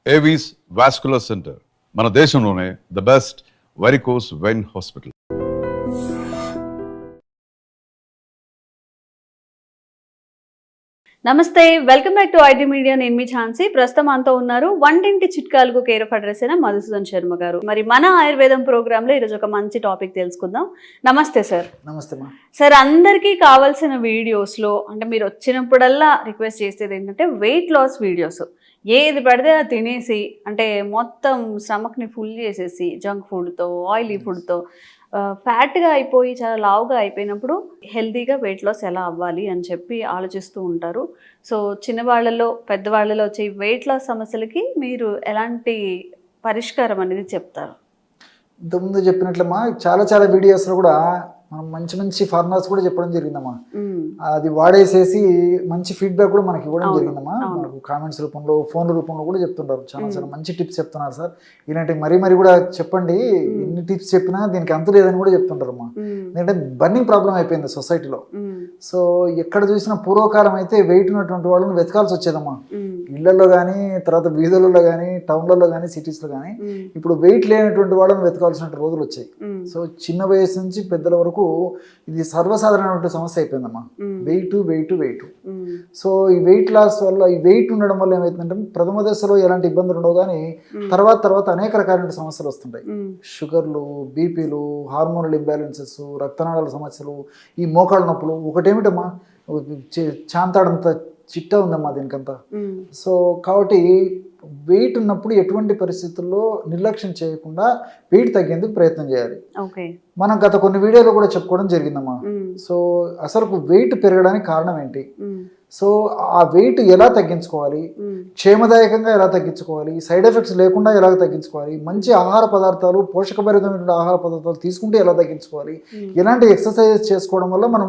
Avis vascular center మన దేశంలోనే the best varicose vein hospital. నమస్తే, welcome back to IT media. నేను మీ ఛాన్సీ. ప్రస్తుతం అంతా ఉన్నారు వంటింటి చిట్కాలకు కేర్ ఆఫ్ అడ్రస్ అయిన మధుసూదన్ శర్మ గారు. మరి మన ఆయుర్వేదం ప్రోగ్రామ్ లో ఈరోజు ఒక మంచి టాపిక్ తెలుసుకుందాం. నమస్తే సార్. నమస్తే మా సార్, అందరికీ కావాల్సిన వీడియోస్ లో అంటే మీరు వచ్చినప్పుడల్లా రిక్వెస్ట్ చేసేది ఏంటంటే వెయిట్ లాస్ వీడియోస్. ఏది పడితే అది తినేసి అంటే మొత్తం స్టమక్ని ఫుల్ చేసేసి జంక్ ఫుడ్తో ఆయిలీ ఫుడ్తో ఫ్యాట్గా అయిపోయి చాలా లావుగా అయిపోయినప్పుడు హెల్తీగా వెయిట్ లాస్ ఎలా అవ్వాలి అని చెప్పి ఆలోచిస్తూ ఉంటారు. సో చిన్నవాళ్ళలో పెద్దవాళ్ళలో వచ్చే వెయిట్ లాస్ సమస్యలకి మీరు ఎలాంటి పరిష్కారం అనేది చెప్తారు? ఇంతకుముందు చెప్పినట్లమ్మా చాలా వీడియోస్లో కూడా మనం మంచి ఫార్ములాస్ కూడా చెప్పడం జరిగిందమ్మా. అది వాడేసేసి మంచి ఫీడ్బ్యాక్ కూడా మనకి ఇవ్వడం జరిగిందమ్మా. మనకు కామెంట్స్ రూపంలో ఫోన్ల రూపంలో కూడా చెప్తుంటారు. చాలా మంచి టిప్స్ చెప్తున్నారు సార్, ఇలాంటి మరీ కూడా చెప్పండి, ఎన్ని టిప్స్ చెప్పినా దీనికి అంత లేదని కూడా చెప్తుంటారమ్మా. ఎందుకంటే బర్నింగ్ ప్రాబ్లం అయిపోయింది సొసైటీలో. సో ఎక్కడ చూసినా పూర్వకాలం అయితే వెయిట్ ఉన్నటువంటి వాళ్ళని వెతకాల్సి వచ్చేదమ్మా, ఇళ్లలో కానీ తర్వాత వీధులలో కానీ టౌన్లలో కానీ సిటీస్లో కానీ. ఇప్పుడు వెయిట్ లేనటువంటి వాళ్ళని వెతకాల్సిన రోజులు వచ్చాయి. సో చిన్న వయసు నుంచి పెద్దల వరకు ఇది సర్వసాధారణమైన సమస్య అయిపోయిందమ్మా, వెయిట్. సో ఈ వెయిట్ లాస్ వల్ల, ఈ వెయిట్ ఉండడం వల్ల ఏమైతుందంటే ప్రథమ దశలో ఎలాంటి ఇబ్బందులు ఉండవు కానీ తర్వాత అనేక రకాలైన సమస్యలు వస్తుంటాయి. షుగర్లు, బీపీలు, హార్మోనల్ ఇంబ్యాలెన్సెస్, రక్తనాళాల సమస్యలు, ఈ మోకాళ్ళ నొప్పులు. ఒకటేమిటమ్మా, చాంతాడంత చిట్టా ఉందమ్మా దీనికంతా. సో కాబట్టి వెయిట్ ఉన్నప్పుడు ఎటువంటి పరిస్థితుల్లో నిర్లక్ష్యం చేయకుండా వెయిట్ తగ్గేందుకు ప్రయత్నం చేయాలి. మనం గత కొన్ని వీడియోలో కూడా చెప్పుకోవడం జరిగిందమ్మా. సో అసలు వెయిట్ పెరగడానికి కారణం ఏంటి, సో ఆ వెయిట్ ఎలా తగ్గించుకోవాలి, క్షేమదాయకంగా ఎలా తగ్గించుకోవాలి, సైడ్ ఎఫెక్ట్స్ లేకుండా ఎలా తగ్గించుకోవాలి, మంచి ఆహార పదార్థాలు, పోషకభరితమైన ఆహార పదార్థాలు తీసుకుంటే ఎలా తగ్గించుకోవాలి, ఎలాంటి ఎక్సర్సైజెస్ చేసుకోవడం వల్ల మనం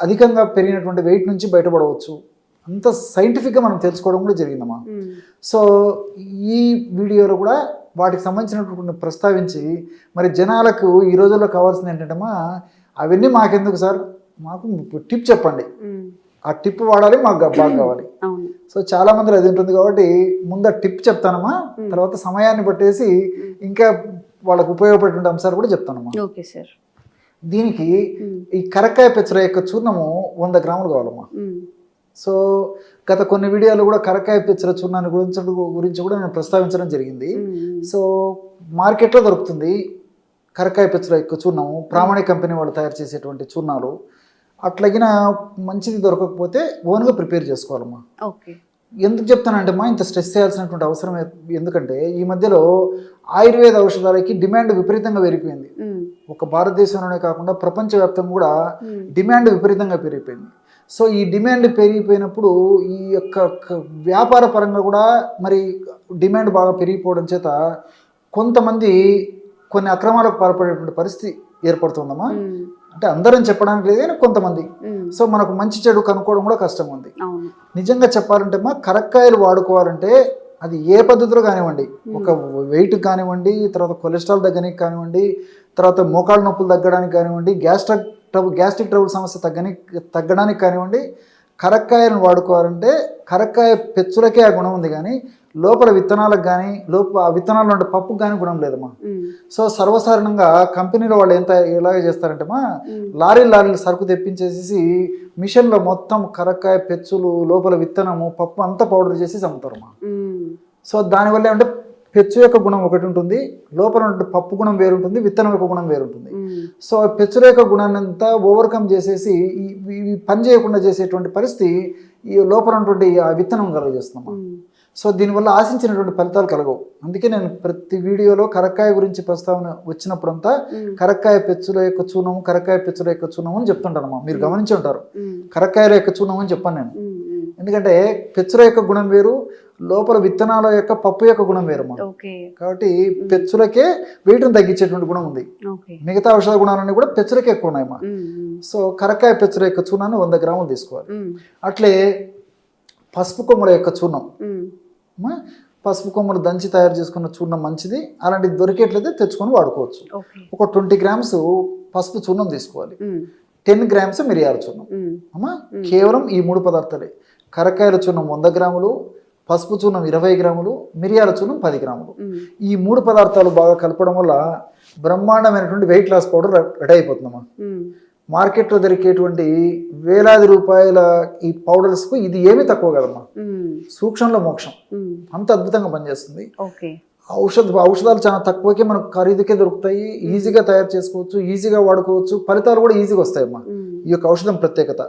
అధికంగా పెరిగినటువంటి వెయిట్ నుంచి బయటపడవచ్చు, అంత సైంటిఫిక్గా మనం తెలుసుకోవడం కూడా జరిగిందమ్మా. సో ఈ వీడియోలో కూడా వాటికి సంబంధించినటువంటి ప్రస్తావించి మరి జనాలకు ఈ రోజుల్లో కావాల్సింది ఏంటంటమ్మా, అవన్నీ మాకెందుకు సార్, మాకు టిప్ చెప్పండి, ఆ టిప్ వాడాలి, మాకు బాగా కావాలి. సో చాలా మంది అది ఉంటుంది కాబట్టి ముందు ఆ టిప్ చెప్తానమ్మా, తర్వాత సమయాన్ని పట్టేసి ఇంకా వాళ్ళకు ఉపయోగపడే అంశాలు కూడా చెప్తానమ్మా. Okay sir. దీనికి ఈ కరక్కాయ పెచ్చర యొక్క చూర్ణము 100 గ్రాములు కావాలమ్మా. సో గత కొన్ని వీడియోలు కూడా కరక్కాయ పెచ్చర చూర్ణాన్ని గురించి కూడా నేను ప్రస్తావించడం జరిగింది. సో మార్కెట్లో దొరుకుతుంది కరక్కాయ పెచ్చర యొక్క చూర్ణము, ప్రామాణిక కంపెనీ వాళ్ళు తయారు చేసేటువంటి చూర్ణాలు. అట్లాగిన మంచిది దొరకకపోతే ఓన్గా ప్రిపేర్ చేసుకోవాలమ్మా. ఎందుకు చెప్తానంటే అమ్మా, ఇంత స్ట్రెస్ చేయాల్సినటువంటి అవసరం ఎందుకంటే ఈ మధ్యలో ఆయుర్వేద ఔషధాలకి డిమాండ్ విపరీతంగా పెరిగిపోయింది. ఒక భారతదేశంలోనే కాకుండా ప్రపంచవ్యాప్తంగా కూడా డిమాండ్ విపరీతంగా పెరిగిపోయింది. సో ఈ డిమాండ్ పెరిగిపోయినప్పుడు ఈ యొక్క వ్యాపార పరంగా కూడా మరి డిమాండ్ బాగా పెరిగిపోవడం చేత కొంతమంది కొన్ని అక్రమాలకు పాల్పడేటువంటి పరిస్థితి ఏర్పడుతుందమ్మా. అంటే అందరం చెప్పడానికి లేదు కానీ కొంతమంది. సో మనకు మంచి చెడు కనుక్కోవడం కూడా కష్టంగా ఉంది. నిజంగా చెప్పాలంటే అమ్మా, కరక్కాయలు వాడుకోవాలంటే అది ఏ పద్ధతిలో కానివ్వండి, ఒక వెయిట్ కానివ్వండి, తర్వాత కొలెస్ట్రాల్ తగ్గడానికి కానివ్వండి, తర్వాత మోకాళ్ళ నొప్పులు తగ్గడానికి కానివ్వండి, గ్యాస్ట్రిక్ ట్రబుల్ సమస్య తగ్గడానికి కానివ్వండి, కరక్కాయలను వాడుకోవాలంటే కరక్కాయ పెచ్చులకే ఆ గుణం ఉంది కానీ లోపల విత్తనాలకు కానీ ఆ విత్తనాలు ఉండే పప్పుకు కానీ గుణం లేదమ్మా. సో సర్వసాధారణంగా కంపెనీలో వాళ్ళు ఎలాగ చేస్తారంటే లారీలు సరుకు తెప్పించేసి మిషన్లో మొత్తం కరక్కాయ పెచ్చులు, లోపల విత్తనము, పప్పు అంతా పౌడర్ చేసి అమ్ముతారమ్మా. సో దానివల్ల ఏమంటే పెచ్చు యొక్క గుణం ఒకటి ఉంటుంది, లోపల పప్పు గుణం వేరుంటుంది, విత్తనం యొక్క గుణం వేరుంటుంది. సో పెచ్చుల యొక్క గుణాన్ని అంతా ఓవర్కమ్ చేసేసి ఇవి పని చేయకుండా చేసేటువంటి పరిస్థితి ఈ లోపల ఉన్నటువంటి ఆ విత్తనం కలుగజేస్తున్నామా. సో దీనివల్ల ఆశించినటువంటి ఫలితాలు కలగవు. అందుకే నేను ప్రతి వీడియోలో కరక్కాయ గురించి ప్రస్తావన వచ్చినప్పుడంతా కరక్కాయ పెచ్చుల యొక్క చూర్ణము, కరక్కాయ పెచ్చుల యొక్క చూర్ణము అని చెప్తుంటానమ్మా. మీరు గమనించి ఉంటారు, కరక్కాయల యొక్క చూర్ణం అని చెప్పాను నేను. ఎందుకంటే పెచ్చుల యొక్క గుణం వేరు, లోపల విత్తనాల యొక్క పప్పు యొక్క గుణం వేరమ్మా. కాబట్టి పెచ్చులకే వెయిట్ని తగ్గించేటువంటి గుణం ఉంది. మిగతా ఔషధ గుణాలన్నీ కూడా పెచ్చులకే ఎక్కువ ఉన్నాయమ్మా. సో కరక్కాయ పెచ్చుల యొక్క చూర్ణాన్ని 100 గ్రాములు తీసుకోవాలి. అట్లే పసుపు కొమ్మల యొక్క చూర్ణం, పసుపు కొమ్మలు దంచి తయారు చేసుకున్న చూర్ణం మంచిది. అలాంటిది దొరికేట్లయితే తెచ్చుకొని వాడుకోవచ్చు. ఒక 20 గ్రామ్స్ పసుపు చూర్ణం తీసుకోవాలి. 10 గ్రామ్స్ మిరియాల చూర్ణం అమ్మా. కేవలం ఈ 3 పదార్థాలే. కరక్కాయల చూర్ణం 100 గ్రాములు, పసుపు చూర్ణం 20 గ్రాములు, మిరియాల చూర్ణం 10 గ్రాములు. ఈ 3 పదార్థాలు బాగా కలపడం వల్ల బ్రహ్మాండమైనటువంటి వెయిట్ లాస్ పౌడర్ రెడీ అయిపోతుందమ్మా. మార్కెట్లో దొరికేటువంటి వేలాది రూపాయల ఈ పౌడర్స్కు ఇది ఏమీ తక్కువ కదమ్మా. సూక్ష్మంలో మోక్షం, అంత అద్భుతంగా పనిచేస్తుంది. ఔషధాలు చాలా తక్కువకే మనకు ఖరీదుకే దొరుకుతాయి, ఈజీగా తయారు చేసుకోవచ్చు, ఈజీగా వాడుకోవచ్చు, ఫలితాలు కూడా ఈజీగా వస్తాయమ్మా ఈ యొక్క ఔషధం ప్రత్యేకత.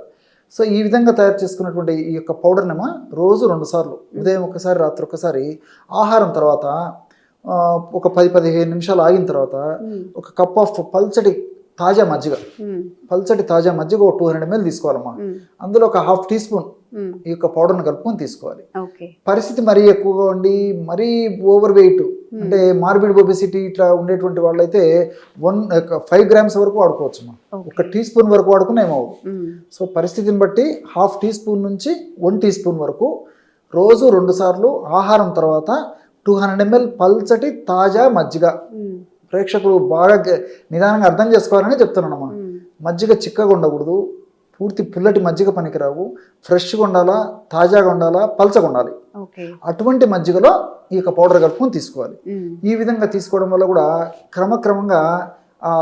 సో ఈ విధంగా తయారు చేసుకున్నటువంటి ఈ యొక్క పౌడర్నేమో రోజు 2 సార్లు, ఉదయం ఒకసారి, రాత్రి ఒకసారి, ఆహారం తర్వాత ఒక 10-15 నిమిషాలు ఆగిన తర్వాత ఒక కప్ ఆఫ్ పల్చటి తాజా మజ్జిగ, ఒక 200 ml తీసుకోవాలమ్మా. అందులో ఒక 1/2 టీ స్పూన్ ఈ యొక్క పౌడర్ని కలుపుకొని తీసుకోవాలి. పరిస్థితి మరీ ఎక్కువగా ఉండి మరీ ఓవర్ వెయిట్ అంటే మార్బిడ్ ఒబెసిటీ ఇట్లా ఉండేటువంటి వాళ్ళైతే 5 grams వరకు వాడుకోవచ్చు. ఒక టీ స్పూన్ వరకు వాడుకున్నా ఏమవు. సో పరిస్థితిని బట్టి 1/2 టీ స్పూన్ నుంచి 1 టీ స్పూన్ వరకు రోజు 2 సార్లు, ఆహారం తర్వాత 200 ml పల్చటి తాజా మజ్జిగ. ప్రేక్షకులు బాగా నిదానంగా అర్థం చేసుకోవాలని చెప్తున్నానమ్మా. మజ్జిగ చిక్కగా ఉండకూడదు, పూర్తి పుల్లటి మజ్జిగ పనికిరావు, ఫ్రెష్గా ఉండాలా, తాజాగా ఉండాలా, పల్చగా ఉండాలి. అటువంటి మజ్జిగలో ఈ యొక్క పౌడర్ కలుపుకొని తీసుకోవాలి. ఈ విధంగా తీసుకోవడం వల్ల కూడా క్రమక్రమంగా ఆ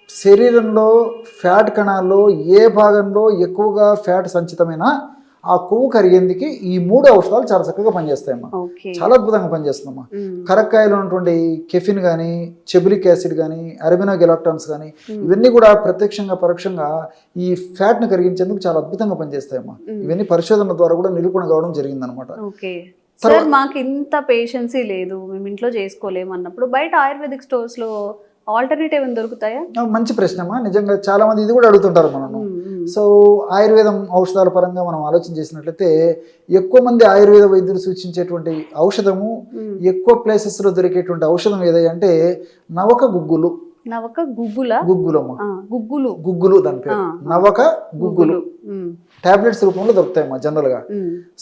శరీరంలో ఫ్యాట్ కణాల్లో ఏ భాగంలో ఎక్కువగా ఫ్యాట్ సంచితమైనా ఆ కొవ్వు కరిగేందుకు ఈ 3 ఔషధాలు చాలా చక్కగా పనిచేస్తాయమ్మా. చాలా అద్భుతంగా పనిచేస్తుందమ్మా. కరక్కాయలో ఉన్నటువంటి కెఫిన్ కానీ, చెబులిక్ యాసిడ్ కానీ, అరబినోగెలాక్టాన్స్ కానీ ఇవన్నీ కూడా ప్రత్యక్షంగా పరోక్షంగా ఈ ఫ్యాట్ను కరిగించేందుకు చాలా అద్భుతంగా పనిచేస్తాయమ్మా. ఇవన్నీ పరిశోధనల ద్వారా కూడా నిరూపణ కావడం జరిగిందనమాట. సార్ మాకు ఇంత పేషెన్సీ లేదు, మేము ఇంట్లో చేసుకోలేము అన్నప్పుడు బయట ఆయుర్వేదిక్ స్టోర్స్ లో ఆల్టర్నేటివ్ ఏమైనా దొరుకుతాయా? మంచి ప్రశ్నమా. నిజంగా చాలా మంది ఇది కూడా అడుగుతుంటారు మనను. సో ఆయుర్వేదం ఔషధాల పరంగా మనం ఆలోచన చేసినట్లయితే ఎక్కువ మంది ఆయుర్వేద వైద్యులు సూచించేటువంటి ఔషధము, ఎక్కువ ప్లేసెస్ లో దొరికేటువంటి ఔషధం ఏదంటే నవక గుగ్గులు. గుగ్గులు దాని పేరు నవక గుగ్గులు. టాబ్లెట్స్ రూపంలో దొరుకుతాయమ్మా జనరల్ గా.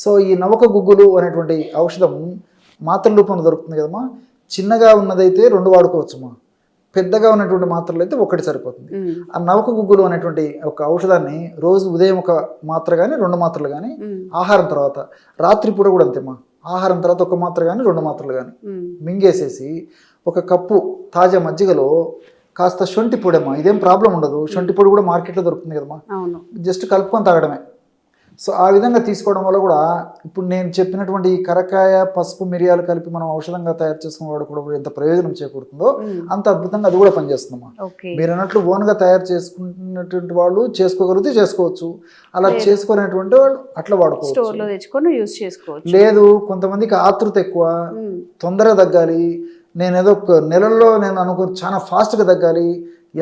సో ఈ నవక గుగ్గులు అనేటువంటి ఔషధం మాత్రల రూపంలో దొరుకుతుంది కదమ్మా. చిన్నగా ఉన్నదైతే 2 వాడుకోవచ్చుమా, పెద్దగా ఉన్నటువంటి మాత్రలు అయితే 1 సరిపోతుంది. ఆ నవక గుగ్గులు అనేటువంటి ఒక ఔషధాన్ని రోజు ఉదయం 1 మాత్ర కానీ 2 మాత్రలు కానీ, ఆహారం తర్వాత, రాత్రి పూట కూడా అంతేమా, ఆహారం తర్వాత 1 మాత్ర కానీ 2 మాత్రలు కానీ మింగేసేసి 1 కప్పు తాజా మజ్జిగలో కాస్త శొంఠి పొడమ్మా. ఇదేం ప్రాబ్లం ఉండదు, శొంఠి పొడి కూడా మార్కెట్లో దొరుకుతుంది కదమ్మా, జస్ట్ కలుపుకొని తాగడమే. సో ఆ విధంగా తీసుకోవడం వల్ల కూడా ఇప్పుడు నేను చెప్పినటువంటి కరకాయ, పసుపు, మిరియాలు కలిపి మనం ఔషధంగా తయారు చేసుకున్న వాడు కూడా ఎంత ప్రయోజనం చేకూరుతుందో అంత అద్భుతంగా అది కూడా పనిచేస్తుందమ్మా. మీరు అన్నట్లు ఓన్గా తయారు చేసుకున్నటువంటి వాళ్ళు చేసుకోగలిగితే చేసుకోవచ్చు, అలా చేసుకునేటువంటి వాళ్ళు అట్లా వాడుకోవచ్చు. లేదు కొంతమందికి ఆతృత ఎక్కువ, తొందరగా తగ్గాలి, నేను ఏదో నెలల్లో నేను చాలా ఫాస్ట్గా తగ్గాలి,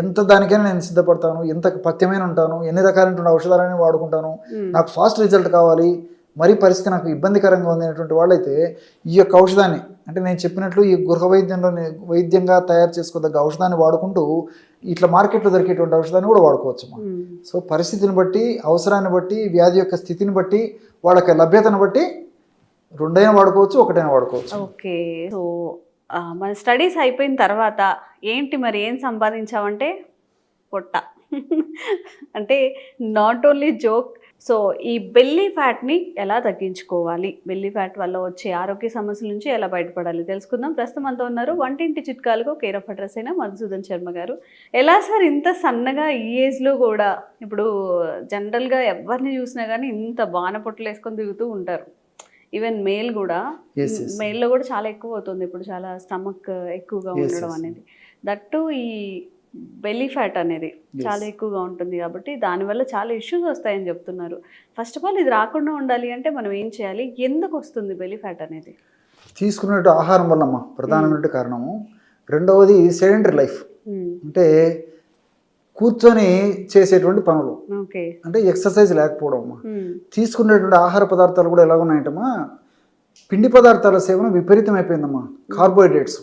ఎంత దానికైనా నేను సిద్ధపడతాను, ఎంత పథ్యమైన ఉంటాను, ఎన్ని రకాలైన ఔషధాలని వాడుకుంటాను, నాకు ఫాస్ట్ రిజల్ట్ కావాలి, మరీ పరిస్థితి నాకు ఇబ్బందికరంగా ఉంది అనేటువంటి వాళ్ళైతే ఈ యొక్క ఔషధాన్ని అంటే నేను చెప్పినట్లు ఈ గృహ వైద్యంగా తయారు చేసుకోదగ్గ ఔషధాన్ని వాడుకుంటూ ఇట్లా మార్కెట్లో దొరికేటువంటి ఔషధాన్ని కూడా వాడుకోవచ్చు. సో పరిస్థితిని బట్టి, అవసరాన్ని బట్టి, వ్యాధి యొక్క స్థితిని బట్టి, వాళ్ళకి లభ్యతను బట్టి 2 వాడుకోవచ్చు, 1 వాడుకోవచ్చు. ఓకే. సో మన స్టడీస్ అయిపోయిన తర్వాత ఏంటి మరి ఏం సంపాదించామంటే పొట్ట అంటే నాట్ ఓన్లీ జోక్. సో ఈ బెల్లీ ఫ్యాట్ని ఎలా తగ్గించుకోవాలి, బెల్లీ ఫ్యాట్ వల్ల వచ్చే ఆరోగ్య సమస్యల నుంచి ఎలా బయటపడాలి తెలుసుకుందాం. ప్రస్తుతం అంతా ఉన్నారు వంటింటి చిట్కాలకు కేర్ ఆఫ్ అడ్రస్ అయిన మధుసూదన్ శర్మ గారు. ఎలా సార్ ఇంత సన్నగా ఈ ఏజ్లో కూడా? ఇప్పుడు జనరల్గా ఎవరిని చూసినా కానీ ఇంత బాణ పొట్టలు వేసుకొని తిరుగుతూ ఉంటారు. ఈవెన్ మేల్ కూడా, మేల్లో కూడా చాలా ఎక్కువ అవుతుంది ఇప్పుడు, చాలా స్టమక్ ఎక్కువగా ఉండడం అనేది. దట్టు ఈ బెల్లీ ఫ్యాట్ అనేది చాలా ఎక్కువగా ఉంటుంది కాబట్టి దానివల్ల చాలా ఇష్యూస్ వస్తాయని చెప్తున్నారు. ఫస్ట్ ఆఫ్ ఆల్ ఇది రాకుండా ఉండాలి అంటే మనం ఏం చేయాలి, ఎందుకు వస్తుంది బెల్లీ ఫ్యాట్ అనేది? తీసుకున్నట్టు ఆహారం వల్లమ్మా ప్రధానమైన కారణము. రెండవది సెడెంటరీ లైఫ్, అంటే కూర్చొని చేసేటువంటి పనులు, అంటే ఎక్సర్సైజ్ లేకపోవడం అమ్మా. తీసుకునేటువంటి ఆహార పదార్థాలు కూడా ఎలా ఉన్నాయంటమ్మా, పిండి పదార్థాల సేవన విపరీతం అయిపోయిందమ్మా, కార్బోహైడ్రేట్స్.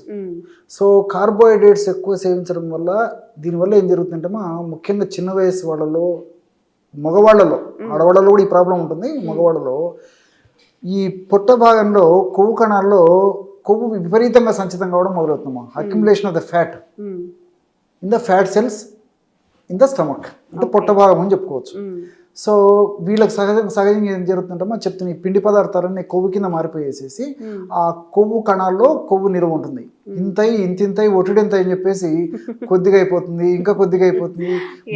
సో కార్బోహైడ్రేట్స్ ఎక్కువ సేవించడం వల్ల దీనివల్ల ఏం జరుగుతుందంటమ్మా, ముఖ్యంగా చిన్న వయసు వాళ్ళలో, మగవాళ్ళలో, ఆడవాళ్ళలో కూడా ఈ ప్రాబ్లం ఉంటుంది. మగవాళ్ళలో ఈ పొట్ట భాగంలో కొవ్వు కణాల్లో కొవ్వు విపరీతంగా సంచితం కావడం మొదలవుతుందమ్మా. Accumulation of the fat in the fat cells in the stomach, అంటే పొట్ట భాగం అని చెప్పుకోవచ్చు. సో వీళ్ళకి సహజంగా ఏం జరుగుతుందంటే చెప్తున్నా, ఈ పిండి పదార్థాలన్నీ కొవ్వు కింద మారిపోయేసేసి ఆ కొవ్వు కణాల్లో కొవ్వు నిల్వ ఉంటుంది. ఇంతింతయి ఒటిడింత అని చెప్పేసి కొద్దిగా అయిపోతుంది, ఇంకా కొద్దిగా అయిపోతుంది,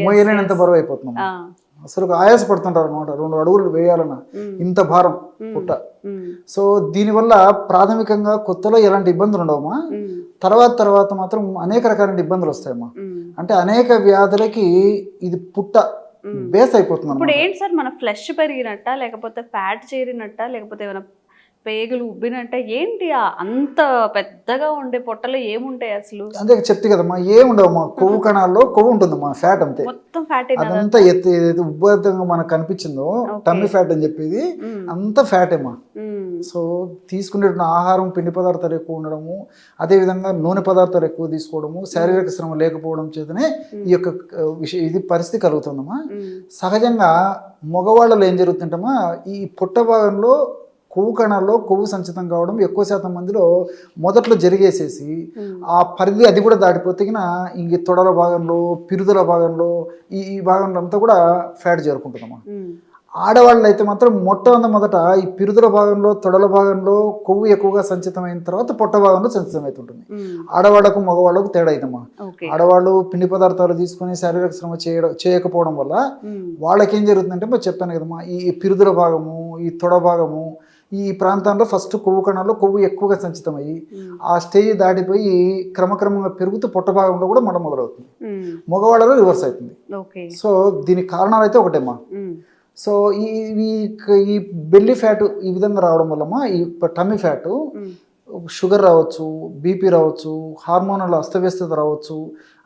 మోయలేనంత బరువు అయిపోతుంది. అసలు ఆయాస పడుతుంటారు అనమాట 2 అడుగులు వేయాలన్న ఇంత భారం పుట్ట. సో దీనివల్ల ప్రాథమికంగా కొత్తలో ఎలాంటి ఇబ్బందులు ఉండవమ్మా, తర్వాత మాత్రం అనేక రకాల ఇబ్బందులు వస్తాయమ్మా. అంటే అనేక వ్యాధులకి ఇది పుట్ట బేస్ అయిపోతుంది. ఇప్పుడు ఏంటి సార్, మన ఫ్లెష్ పెరిగినట్ట, లేకపోతే ఫ్యాట్ చేరినట్ట, లేకపోతే ఏమైనా పేగులు ఉబ్బినట్ట, ఏంటి అంత పెద్దగా ఉండే పొట్టలో ఏముంటాయి అసలు? అంతే చెప్తే కదమ్మా, ఏముండవమ్మా, కొవ్వు కణాల్లో కొవ్వు ఉంటుందమ్మా, ఫ్యాట్ అంతే, మొత్తం ఫ్యాట్. అదంతా ఏదైతే ఉబ్బతంగా మనకు కనిపించిందో టమ్మీ ఫ్యాట్ అని చెప్పేది అంత ఫ్యాట్ ఏమా. సో తీసుకునే ఆహారం పిండి పదార్థాలు ఎక్కువ ఉండడము, అదేవిధంగా నూనె పదార్థాలు ఎక్కువ తీసుకోవడము, శారీరక శ్రమ లేకపోవడం చేతనే ఈ యొక్క ఇది పరిస్థితి కలుగుతుందమ్మా. సహజంగా మగవాళ్ళలో ఏం జరుగుతుంటమ్మా, ఈ పుట్ట భాగంలో కొవ్వు కణాల్లో కొవ్వు సంచితం కావడం ఎక్కువ శాతం మందిలో మొదట్లో జరిగేసేసి ఆ పరిధి అది కూడా దాటిపోతే ఇంక తొడల భాగంలో, పిరుదుల భాగంలో, ఈ భాగంలో అంతా కూడా ఫ్యాట్ చేరుకుంటుందమ్మా. ఆడవాళ్ళు అయితే మాత్రం మొదట ఈ పిరుదుల భాగంలో, తొడల భాగంలో కొవ్వు ఎక్కువగా సంచితమైన తర్వాత పొట్ట భాగంలో సంచితం అవుతుంటుంది. ఆడవాళ్లకు మగవాళ్ళకు తేడా అయితమ్మా. ఆడవాళ్ళు పిండి పదార్థాలు తీసుకుని శారీరక శ్రమ చేయకపోవడం వల్ల వాళ్ళకి ఏం జరుగుతుందంటే చెప్పాను కదమ్మా, ఈ పిరుదుల భాగము, ఈ తొడ భాగము, ఈ ప్రాంతంలో ఫస్ట్ కొవ్వు కణాల్లో కొవ్వు ఎక్కువగా సంచితమయ్యి ఆ స్టేజ్ దాటిపోయి క్రమక్రమంగా పెరుగుతూ పొట్ట భాగంలో కూడా మొదలవుతుంది. మగవాళ్ళలో రివర్స్ అవుతుంది. సో దీనికి కారణాలు అయితే ఒకటేమ్మా. సో ఈ బెల్లీ ఫ్యాట్ ఈ విధంగా రావడం వల్లమ్మా, ఈ టమ్మీ ఫ్యాట్ షుగర్ రావచ్చు, బీపీ రావచ్చు, హార్మోనల్ అస్తవ్యస్తత రావచ్చు,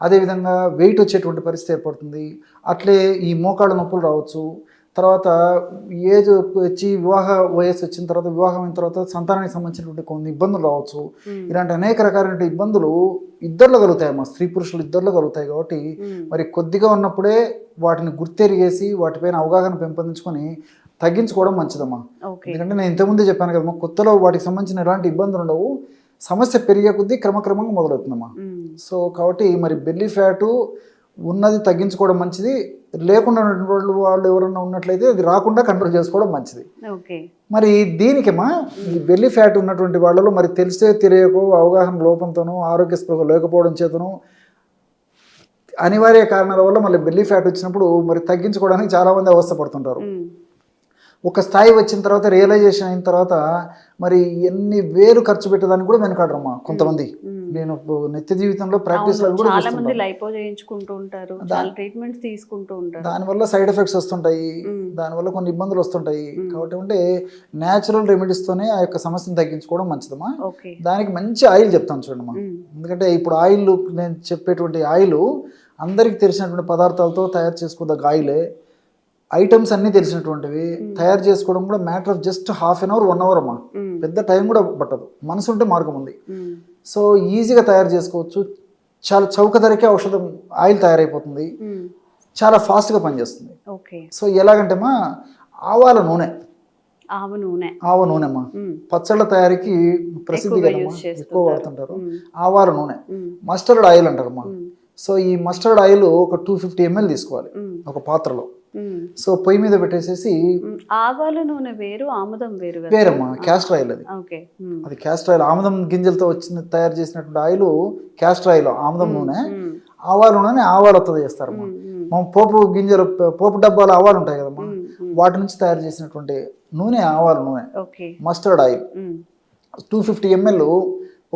అదేవిధంగా వెయిట్ వచ్చేటువంటి పరిస్థితి ఏర్పడుతుంది. అట్లే ఈ మోకాళ్ళ నొప్పులు రావచ్చు. తర్వాత ఏజ్ వచ్చి వివాహ వయస్సు వచ్చిన తర్వాత, వివాహం అయిన తర్వాత సంతానానికి సంబంధించినటువంటి కొన్ని ఇబ్బందులు రావచ్చు. ఇలాంటి అనేక రకాలైన ఇబ్బందులు ఇద్దరిలో కలుగుతాయమ్మా, స్త్రీ పురుషులు ఇద్దరిలో కలుగుతాయి. కాబట్టి మరి కొద్దిగా ఉన్నప్పుడే వాటిని గుర్తెరిగేసి వాటిపైన అవగాహన పెంపొందించుకొని తగ్గించుకోవడం మంచిదమ్మా. ఎందుకంటే నేను ఇంతకుముందే చెప్పాను కదమ్మా, కొత్తలో వాటికి సంబంధించిన ఎలాంటి ఇబ్బందులు ఉండవు, సమస్య పెరిగే కొద్దీ క్రమక్రమంగా మొదలవుతుందమ్మా. సో కాబట్టి మరి బెల్లీ ఫ్యాటు ఉన్నది తగ్గించుకోవడం మంచిది, లేకుండా వాళ్ళు ఎవరన్నా ఉన్నట్లయితే అది రాకుండా కంట్రోల్ చేసుకోవడం మంచిది. మరి దీనికేమా ఈ బెల్లీ ఫ్యాట్ ఉన్నటువంటి వాళ్ళలో మరి తెలియకో, అవగాహన లోపంతోనో, ఆరోగ్య స్పృహ లేకపోవడం చేతనో, అనివార్య కారణాల వల్ల మళ్ళీ బెల్లీ ఫ్యాట్ వచ్చినప్పుడు మరి తగ్గించుకోవడానికి చాలామంది అవస్థపడుతుంటారు. ఒక స్థాయి వచ్చిన తర్వాత, రియలైజేషన్ అయిన తర్వాత మరి ఎన్ని వేలు ఖర్చు పెట్టడానికి కూడా వెనకాడరమ్మా కొంతమంది. నేను నిత్య జీవితంలో ప్రాక్టీస్ దానివల్ల సైడ్ ఎఫెక్ట్స్ వస్తుంటాయి, దానివల్ల కొన్ని ఇబ్బందులు వస్తుంటాయి. కాబట్టి అంటే న్యాచురల్ రెమెడీస్ తోనే ఆ యొక్క సమస్యను తగ్గించుకోవడం మంచిదమ్మా. దానికి మంచి ఆయిల్ చెప్తాను చూడమ్మా. ఎందుకంటే ఇప్పుడు ఆయిల్, నేను చెప్పేటువంటి ఆయిల్ అందరికి తెలిసినటువంటి పదార్థాలతో తయారు చేసుకోదగ్గ ఆయిలే. ఐటమ్స్ అన్నీ తెలిసినటువంటివి, తయారు చేసుకోవడం కూడా matter of just ½ an hour 1 hour అమ్మా. పెద్ద టైం కూడా పట్టదు, మనసు ఉంటే మార్గం ఉంది. సో ఈజీగా తయారు చేసుకోవచ్చు. చాలా చౌక ధరకే ఔషధం ఆయిల్ తయారైపోతుంది, చాలా ఫాస్ట్గా పనిచేస్తుంది. సో ఎలాగంటేమా, ఆవాల నూనె, ఆవ నూనెమ్మా పచ్చళ్ళ తయారీకి ప్రసిద్ధి కదమ్మా, ఎక్కువ వాడుతుంటారు. ఆవాల నూనె, మస్టర్డ్ ఆయిల్ అంటారమ్మా. సో ఈ మస్టర్డ్ ఆయిల్ ఒక 250 ml తీసుకోవాలి ఒక పాత్రలో. సో పొయ్యి మీద పెట్టేసేసి, ఆవాల నూనె వేరు, ఆముదం వేరు, వేరమ్మా క్యాస్టర్ ఆయిల్. అది క్యాస్టర్ ఆయిల్, ఆముదం గింజలతో తయారు చేసినటువంటి ఆయిల్ క్యాస్టర్ ఆయిల్, ఆముదం నూనె. ఆవాల నూనె ఆవాలతో చేస్తారమ్మా. మనం పోపు గింజలు, పోపు డబ్బాలు ఆవాలు ఉంటాయి కదమ్మా, వాటి నుంచి తయారు చేసినటువంటి నూనె ఆవాల నూనె. మస్టర్డ్ ఆయిల్ 250 ml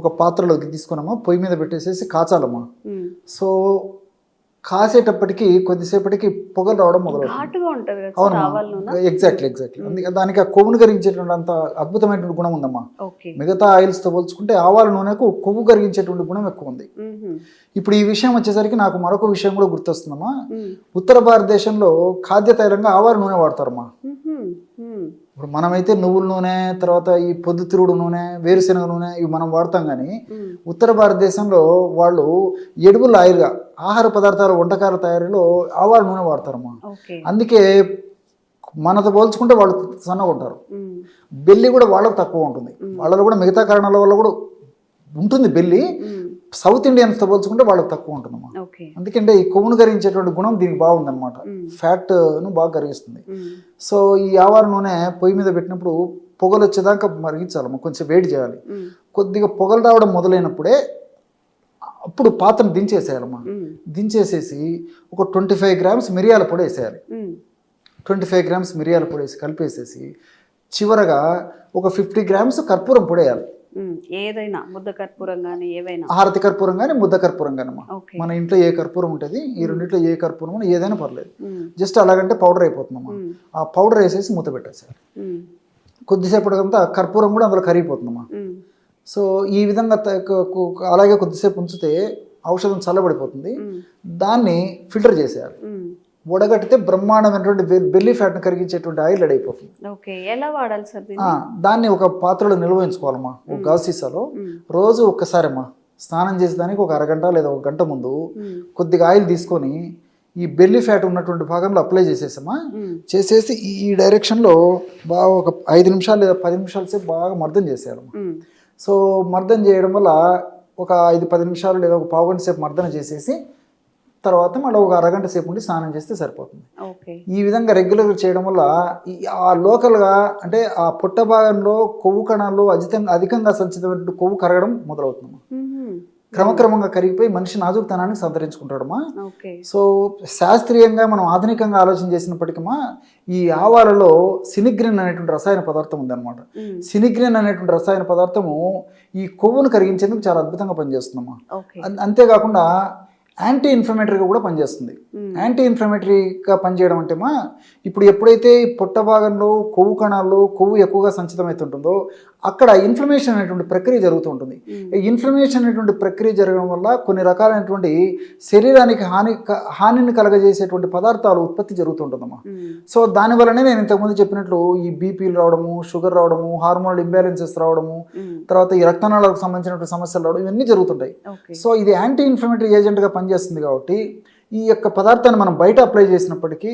ఒక పాత్రలోకి తీసుకున్నామా, పొయ్యి మీద పెట్టేసేసి కాచాలమ్మా. సో కాసేటప్పటికి కొద్దిసేపటికి పొగలు రావడం మొదలవుతుంది. అవును, ఎగ్జాక్ట్లీ. అందుకే దానికి ఆ కొవ్వును కరిగించేటువంటి అంత అద్భుతమైనటువంటి గుణం ఉందమ్మా. మిగతా ఆయిల్స్ తో పోల్చుకుంటే ఆవాల నూనెకు కొవ్వు కరిగించేటువంటి గుణం ఎక్కువ ఉంది. ఇప్పుడు ఈ విషయం వచ్చేసరికి నాకు మరొక విషయం కూడా గుర్తొస్తుందమ్మా. ఉత్తర భారతదేశంలో ఖాద్య తైలంగా ఆవాల నూనె వాడతారమ్మా. ఇప్పుడు మనమైతే నువ్వుల నూనె, తర్వాత ఈ పొద్దుతిరుగుడు నూనె, వేరుశెనగ నూనె ఇవి మనం వాడతాం. కానీ ఉత్తర భారతదేశంలో వాళ్ళు ఎడిబుల్ ఆయిల్గా ఆహార పదార్థాల వంటకాల తయారీలో ఆవాల నూనె వాడతారమ్మా. అందుకే మనతో పోల్చుకుంటే వాళ్ళు సన్నగా ఉంటారు. బెల్లి కూడా వాళ్ళకు తక్కువ ఉంటుంది. వాళ్ళలో కూడా మిగతా కారణాల వల్ల కూడా ఉంటుంది బెల్లి, సౌత్ ఇండియన్స్తో పోల్చుకుంటే వాళ్ళకి తక్కువ ఉంటుందమ్మా. ఓకే. ఎందుకంటే ఈ కొవ్వును కరిగించేటువంటి గుణం దీనికి బాగుందన్నమాట, ఫ్యాట్ను బాగా కరిగిస్తుంది. సో ఈ ఆవాల నూనె పొయ్యి మీద పెట్టినప్పుడు పొగలు వచ్చేదాకా మరిగించాలమ్మా, కొంచెం వేడి చేయాలి. కొద్దిగా పొగలు రావడం మొదలైనప్పుడే అప్పుడు పాత్రను దించేసేయాలమ్మా. దించేసేసి ఒక 25 grams మిరియాల పొడి వేసేయాలి. 25 grams మిరియాల పొడి వేసి కలిపేసేసి చివరగా ఒక 50 grams కర్పూరం పొడి వేయాలి. ఏదైనా ముద్ద కర్పూరం కానీ ఏవైనా, హారతి కర్పూరం కానీ ముద్ద కర్పూరం కానమ్మా. ఓకే. మన ఇంట్లో ఏ కర్పూరం ఉంటుంది, ఈ రెండింటిలో ఏ కర్పూరం ఉన్నా ఏదైనా పర్లేదు, జస్ట్ అలాగంటే పౌడర్ అయిపోతుందమ్మా. ఆ పౌడర్ వేసేసి మూత పెట్టేసారు. కొద్దిసేపటికంతా కర్పూరం కూడా అందులో కరిగిపోతుందమ్మా. సో ఈ విధంగా అలాగే కొద్దిసేపు ఉంచితే ఔషధం చల్లబడిపోతుంది. దాన్ని ఫిల్టర్ చేసేయాలి. వడగట్టితే బ్రహ్మాండమైనటువంటి బెల్లీ ఫ్యాట్ను కరిగించేటువంటి ఆయిల్ రెడీ అయిపోతుంది. ఓకే. ఎలా వాడాలి సార్? దాన్ని ఒక పాత్రలో నిల్వ ఉంచుకోవాలమ్మా, ఒక గాజు సీసాలో. రోజు ఒక్కసారమ్మా స్నానం చేసేదానికి ఒక అరగంట లేదా ఒక గంట ముందు కొద్దిగా ఆయిల్ తీసుకొని ఈ బెల్లీ ఫ్యాట్ ఉన్నటువంటి భాగంలో అప్లై చేసేసామా. చేసేసి ఈ డైరెక్షన్లో బాగా ఒక 5 నిమిషాలు లేదా 10 నిమిషాల సేపు బాగా మర్దన చేసేయాలమ్మా. సో మర్దన చేయడం వల్ల ఒక 5-10 నిమిషాలు లేదా ఒక పావు గంట సేపు మర్దన చేసేసి తర్వాత మళ్ళీ ఒక అరగంట సేపు ఉండి స్నానం చేస్తే సరిపోతుంది. ఈ విధంగా రెగ్యులర్గా చేయడం వల్ల ఆ లోకల్గా అంటే ఆ పుట్ట భాగంలో కొవ్వు కణాల్లో అధికంగా సంచితమైన కొవ్వు కరగడం మొదలవుతుందమ్మా. క్రమక్రమంగా కరిగిపోయి మనిషి నాజుకుతనాన్ని సంతరించుకుంటాడమ్మా. సో శాస్త్రీయంగా మనం ఆధునికంగా ఆలోచన చేసినప్పటికీ ఈ ఆవాలలో సినిగ్రిన్ అనేటువంటి రసాయన పదార్థం ఉందన్నమాట. సినిగ్రిన్ అనేటువంటి రసాయన పదార్థము ఈ కొవ్వును కరిగించేందుకు చాలా అద్భుతంగా పనిచేస్తుందమ్మా. అంతేకాకుండా యాంటీ ఇన్ఫ్లమేటరీగా కూడా పనిచేస్తుంది. యాంటీ ఇన్ఫ్లమేటరీగా పనిచేయడం అంటేమా ఇప్పుడు ఎప్పుడైతే పొట్ట భాగంలో కొవ్వు కణాల్లో కొవ్వు ఎక్కువగా సంచితమవుతుంటుందో అక్కడ ఇన్ఫ్లమేషన్ అనేటువంటి ప్రక్రియ జరుగుతూ ఉంటుంది. ఇన్ఫ్లమేషన్ అనేటువంటి ప్రక్రియ జరగడం వల్ల కొన్ని రకాలైనటువంటి శరీరానికి హానిని కలగజేసేటువంటి పదార్థాలు ఉత్పత్తి జరుగుతుంటుందమ్మా. సో దానివల్లనే నేను ఇంతకుముందు చెప్పినట్లు ఈ బీపీలు రావడము, షుగర్ రావడము, హార్మోనల్ ఇంబ్యాలెన్సెస్ రావడము, తర్వాత ఈ రక్తనాళాలకు సంబంధించినటువంటి సమస్యలు రావడం, ఇవన్నీ జరుగుతుంటాయి. సో ఇది యాంటీ ఇన్ఫ్లమేటరీ ఏజెంట్గా పనిచేస్తుంది కాబట్టి ఈ యొక్క పదార్థాన్ని మనం బయట అప్లై చేసినప్పటికీ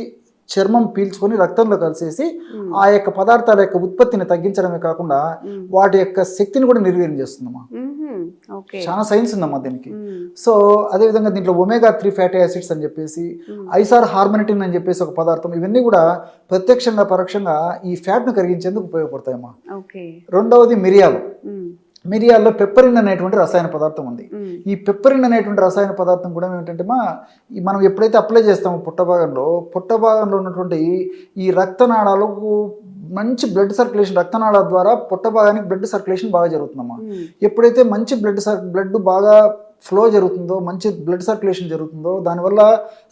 చర్మం పీల్చుకొని రక్తంలో కలిసేసి ఆ యొక్క పదార్థాల యొక్క ఉత్పత్తిని తగ్గించడమే కాకుండా వాటి యొక్క శక్తిని కూడా నిర్వీర్యం చేస్తుందమ్మా. చాలా సైన్స్ ఉందమ్మా దీనికి. సో అదేవిధంగా దీంట్లో ఒమేగా-3 ఫ్యాటీ యాసిడ్స్ అని చెప్పేసి, ఐసార్ హార్మనిటిన్ అని చెప్పేసి ఒక పదార్థం, ఇవన్నీ కూడా ప్రత్యక్షంగా పరోక్షంగా ఈ ఫ్యాట్ను కరిగించేందుకు ఉపయోగపడతాయమ్మా. రెండవది మిరియాలు. మిరియాల్లో పెప్పరిన్ అనేటువంటి రసాయన పదార్థం ఉంది. ఈ పెప్పరిన్ అనేటువంటి రసాయన పదార్థం కూడా ఏమిటంటే మనం ఎప్పుడైతే అప్లై చేస్తామో పుట్ట భాగంలో ఉన్నటువంటి ఈ రక్తనాళాలకు మంచి బ్లడ్ సర్క్యులేషన్, రక్తనాళాల ద్వారా పుట్ట భాగానికి బ్లడ్ సర్క్యులేషన్ బాగా జరుగుతుందమ్మా. ఎప్పుడైతే మంచి బ్లడ్ బాగా ఫ్లో జరుగుతుందో, మంచి బ్లడ్ సర్క్యులేషన్ జరుగుతుందో, దానివల్ల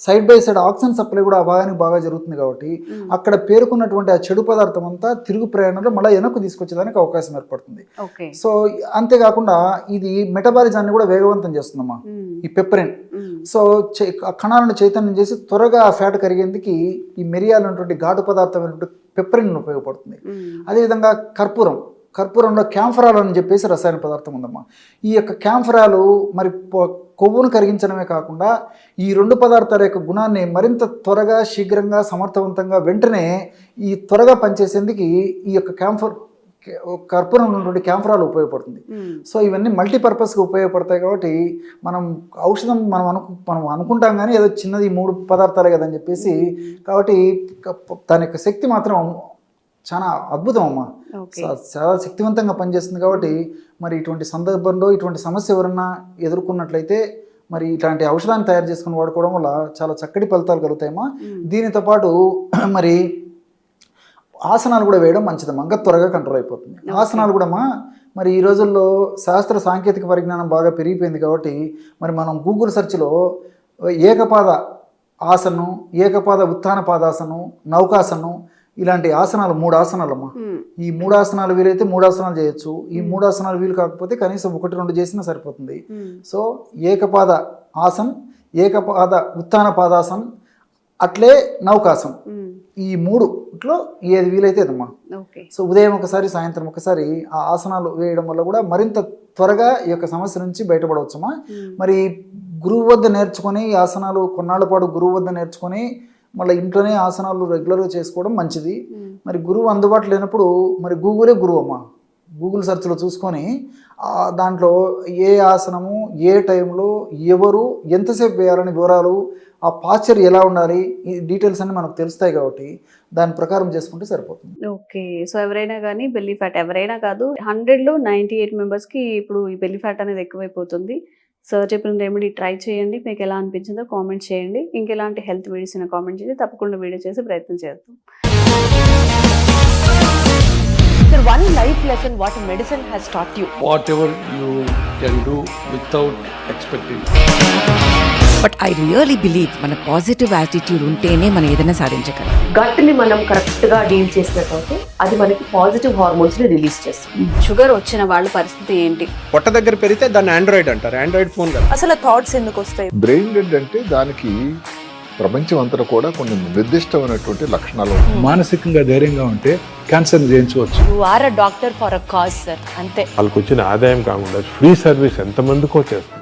side by side oxygen supply కూడా ఆ భాగానికి బాగా జరుగుతుంది. కాబట్టి అక్కడ పేరుకున్నటువంటి ఆ చెడు పదార్థం అంతా తిరుగు ప్రయాణంలో మళ్ళీ వెనక్కు తీసుకొచ్చేదానికి అవకాశం ఏర్పడుతుంది. సో అంతేకాకుండా ఇది మెటబాలిజాన్ని కూడా వేగవంతం చేస్తుందమ్మా ఈ పెప్పరిన్. సో కణాలను చైతన్యం చేసి త్వరగా ఆ ఫ్యాట్ కరిగేందుకు ఈ మిరియాలు ఉన్నటువంటి ఘాటు పదార్థమైనటువంటి పెప్పరిన్ ఉపయోగపడుతుంది. అదేవిధంగా కర్పూరంలో క్యాంఫరాల్ అని చెప్పేసి రసాయన పదార్థం ఉందమ్మా. ఈ యొక్క క్యాంఫరాలు మరి కొవ్వును కరిగించడమే కాకుండా ఈ 2 పదార్థాల యొక్క గుణాన్ని మరింత త్వరగా, శీఘ్రంగా, సమర్థవంతంగా, వెంటనే ఈ త్వరగా పనిచేసేందుకు ఈ యొక్క కర్పూరం ఉన్నటువంటి క్యాంఫరాలు ఉపయోగపడుతుంది. సో ఇవన్నీ మల్టీపర్పస్గా ఉపయోగపడతాయి. కాబట్టి మనం ఔషధం మనం అనుకుంటాం కానీ ఏదో చిన్నది 3 పదార్థాలే కదని చెప్పేసి, కాబట్టి దాని యొక్క శక్తి మాత్రం చాలా అద్భుతం అమ్మా. చాలా శక్తివంతంగా పనిచేస్తుంది. కాబట్టి మరి ఇటువంటి సందర్భంలో ఇటువంటి సమస్య ఎవరన్నా ఎదుర్కొన్నట్లయితే మరి ఇట్లాంటి ఔషధాన్ని తయారు చేసుకుని వాడుకోవడం వల్ల చాలా చక్కటి ఫలితాలు కలుగుతాయమ్మా. దీనితో పాటు మరి ఆసనాలు కూడా వేయడం మంచిదమ్మా, ఇంకా త్వరగా కంట్రోల్ అయిపోతుంది. ఆసనాలు కూడా మరి ఈ రోజుల్లో శాస్త్ర సాంకేతిక పరిజ్ఞానం బాగా పెరిగిపోయింది కాబట్టి మరి మనం గూగుల్ సెర్చ్లో ఏకపాద ఆసనం, ఏకపాద ఉత్థాన పాదాసనం, నౌకాసనం, ఇలాంటి ఆసనాలు 3 ఆసనాలమ్మా. ఈ 3 ఆసనాలు వీలైతే 3 ఆసనాలు చేయొచ్చు. ఈ 3 ఆసనాలు వీలు కాకపోతే కనీసం 1-2 చేసినా సరిపోతుంది. సో ఏకపాద ఆసన్, ఏకపాద ఉత్థాన పాదాసన్, అట్లే నౌకాసనం, ఈ 3లో ఏది వీలైతే అదమ్మా. సో ఉదయం ఒకసారి, సాయంత్రం ఒకసారి ఆ ఆసనాలు వేయడం వల్ల కూడా మరింత త్వరగా ఈ యొక్క సమస్య నుంచి బయటపడవచ్చమ్మా. మరి గురువు వద్ద నేర్చుకొని ఈ ఆసనాలు కొన్నాళ్ళ పాటు గురువు వద్ద నేర్చుకొని మళ్ళీ ఇంట్లోనే ఆసనాలు రెగ్యులర్గా చేసుకోవడం మంచిది. మరి గురువు అందుబాటులో లేనప్పుడు మరి గూగులే గురువు అమ్మా. గూగుల్ సెర్చ్లో చూసుకొని దాంట్లో ఏ ఆసనము ఏ టైంలో ఎవరు ఎంతసేపు వేయాలని వివరాలు, ఆ పాస్చర్ ఎలా ఉండాలి, ఈ డీటెయిల్స్ అన్నీ మనకు తెలుస్తాయి కాబట్టి దాని ప్రకారం చేసుకుంటే సరిపోతుంది. ఓకే. సో ఎవరైనా కానీ బెల్లీ ఫ్యాట్, ఎవరైనా కాదు 100లో 98 మెంబర్స్కి ఇప్పుడు ఈ బెల్లీ ఫ్యాట్ అనేది ఎక్కువైపోతుంది. సార్ చెప్పిన రెమెడీ ట్రై చేయండి. మీకు ఎలా అనిపించిందో కామెంట్ చేయండి. ఇంకెలాంటి హెల్త్ వీడియోస్ అయినా కామెంట్ చేయండి. తప్పకుండా వీడియో చేసి ప్రయత్నం చేద్దాం. Sir, one life lesson what medicine has taught you. Whatever you can do without expecting. But I really believe మన పాజిటివ్ యాటిట్యూడ్ ఉంటేనే మనం ఏదైనా సాధించగలం. గట్ ని మనం కరెక్ట్ గా డీల్ చేసినట్లయితే అది మనకి పాజిటివ్ హార్మోన్స్ ని రిలీజ్ చేస్తుంది. షుగర్ వచ్చిన వాళ్ళ పరిస్థితి ఏంటి? పొట్ట దగ్గర పెరిగితే దాన్ని ఆండ్రాయిడ్ అంటారు, ఆండ్రాయిడ్ ఫోన్ కదా. అసలు థాట్స్ ఎందుకు వస్తాయి? బ్రెయిన్ డెడ్ అంటే దానికి ప్రపంచం అంతా కూడా కొన్ని నిర్దిష్టమైనటువంటి లక్షణాలు ఉంటాయి. మానసికంగా ధైర్యంగా ఉంటే క్యాన్సర్ జయించవచ్చు. You are a doctor for a cause sir, అంతే. వాళ్ళకి వచ్చిన ఆదాయం కాకుండా ఫ్రీ సర్వీస్ ఎంతమందికో చేస్తుంది.